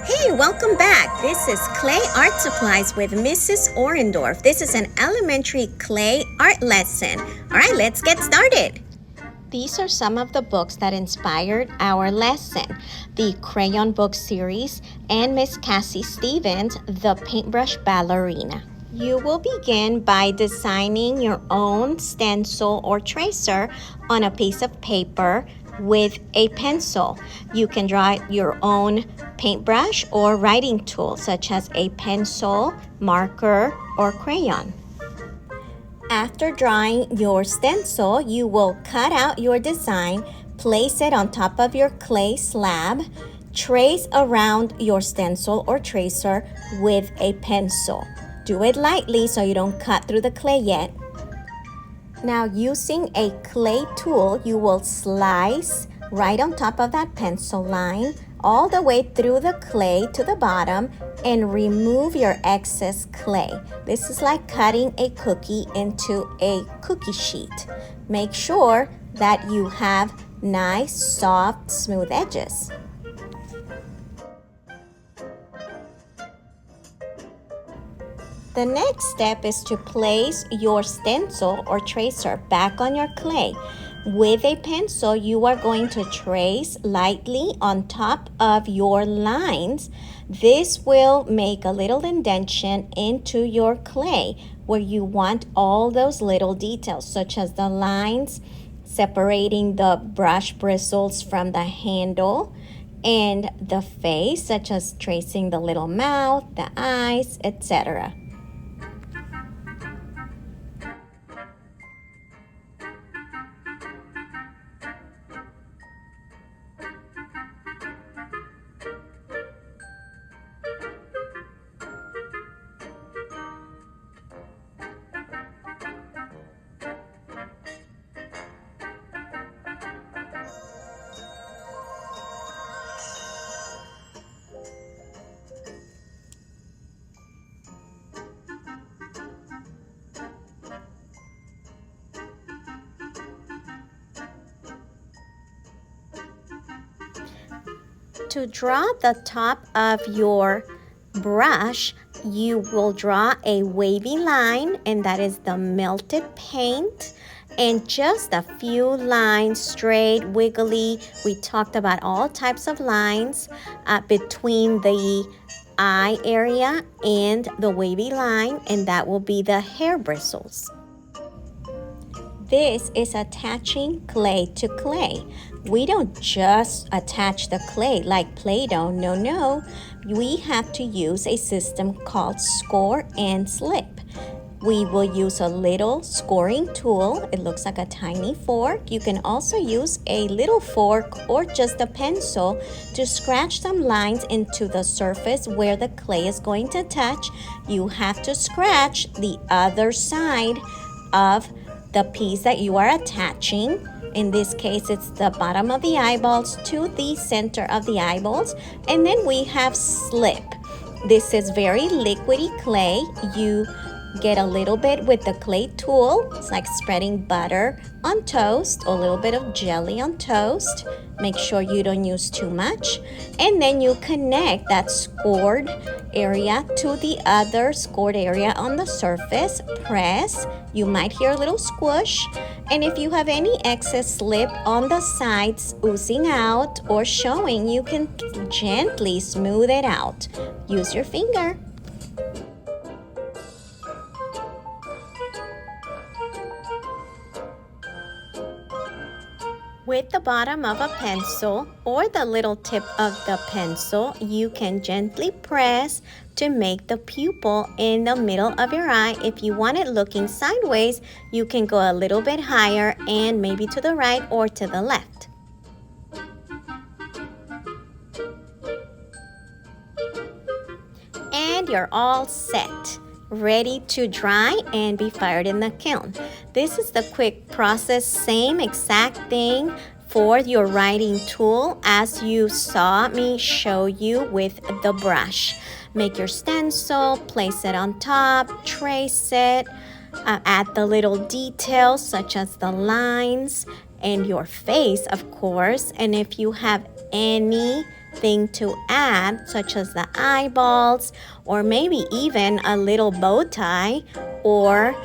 Hey, welcome back. This is Clay Art Supplies with Mrs. Orendorf. This is an elementary clay art lesson. All right, let's get started. These are some of the books that inspired our lesson. The Crayon Book series and Miss Cassie Stephens, the Paintbrush Ballerina. You will begin by designing your own stencil or tracer on a piece of paper with a pencil. You can draw your own paintbrush or writing tool such as a pencil, marker, or crayon. After drawing your stencil, you will cut out your design, place it on top of your clay slab, trace around your stencil or tracer with a pencil. Do it lightly so you don't cut through the clay yet. Now, using a clay tool, you will slice right on top of that pencil line all the way through the clay to the bottom and remove your excess clay. This is like cutting a cookie into a cookie sheet. Make sure that you have nice, soft, smooth edges. The next step is to place your stencil or tracer back on your clay. With a pencil, you are going to trace lightly on top of your lines. This will make a little indentation into your clay where you want all those little details, such as the lines separating the brush bristles from the handle and the face, such as tracing the little mouth, the eyes, etc. To draw the top of your brush, you will draw a wavy line, and that is the melted paint, and just a few lines, straight, wiggly. We talked about all types of lines between the eye area and the wavy line, and that will be the hair bristles. This is attaching clay to clay. We don't just attach the clay like Play-Doh. No. We have to use a system called score and slip. We will use a little scoring tool. It looks like a tiny fork. You can also use a little fork or just a pencil to scratch some lines into the surface where the clay is going to touch. You have to scratch the other side of the piece that you are attaching. In this case, it's the bottom of the eyeballs to the center of the eyeballs. And then we have slip. This is very liquidy clay. You get a little bit with the clay tool. It's like spreading butter on toast, a little bit of jelly on toast. Make sure you don't use too much. And then you connect that scored area to the other scored area on the surface. Press. You might hear a little squish. And if you have any excess slip on the sides oozing out or showing, you can gently smooth it out. Use your finger. With the bottom of a pencil or the little tip of the pencil, you can gently press to make the pupil in the middle of your eye. If you want it looking sideways, you can go a little bit higher and maybe to the right or to the left. And you're all set, ready to dry and be fired in the kiln. This is the quick process, same exact thing for your writing tool as you saw me show you with the brush. Make your stencil, place it on top, trace it, add the little details such as the lines and your face, of course. And if you have any thing to add, such as the eyeballs, or maybe even a little bow tie or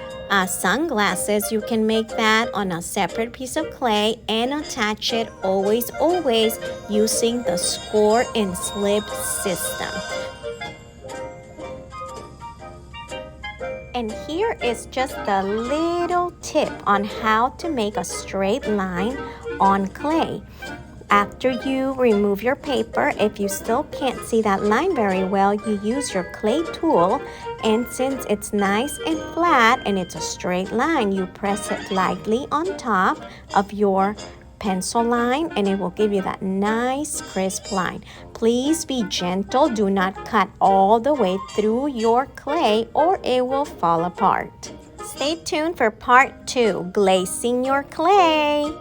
sunglasses, you can make that on a separate piece of clay and attach it always using the score and slip system. And here is just a little tip on how to make a straight line on clay. After you remove your paper, if you still can't see that line very well, you use your clay tool, and since it's nice and flat and it's a straight line, you press it lightly on top of your pencil line and it will give you that nice crisp line. Please be gentle. Do not cut all the way through your clay or it will fall apart. Stay tuned for part 2, glazing your clay.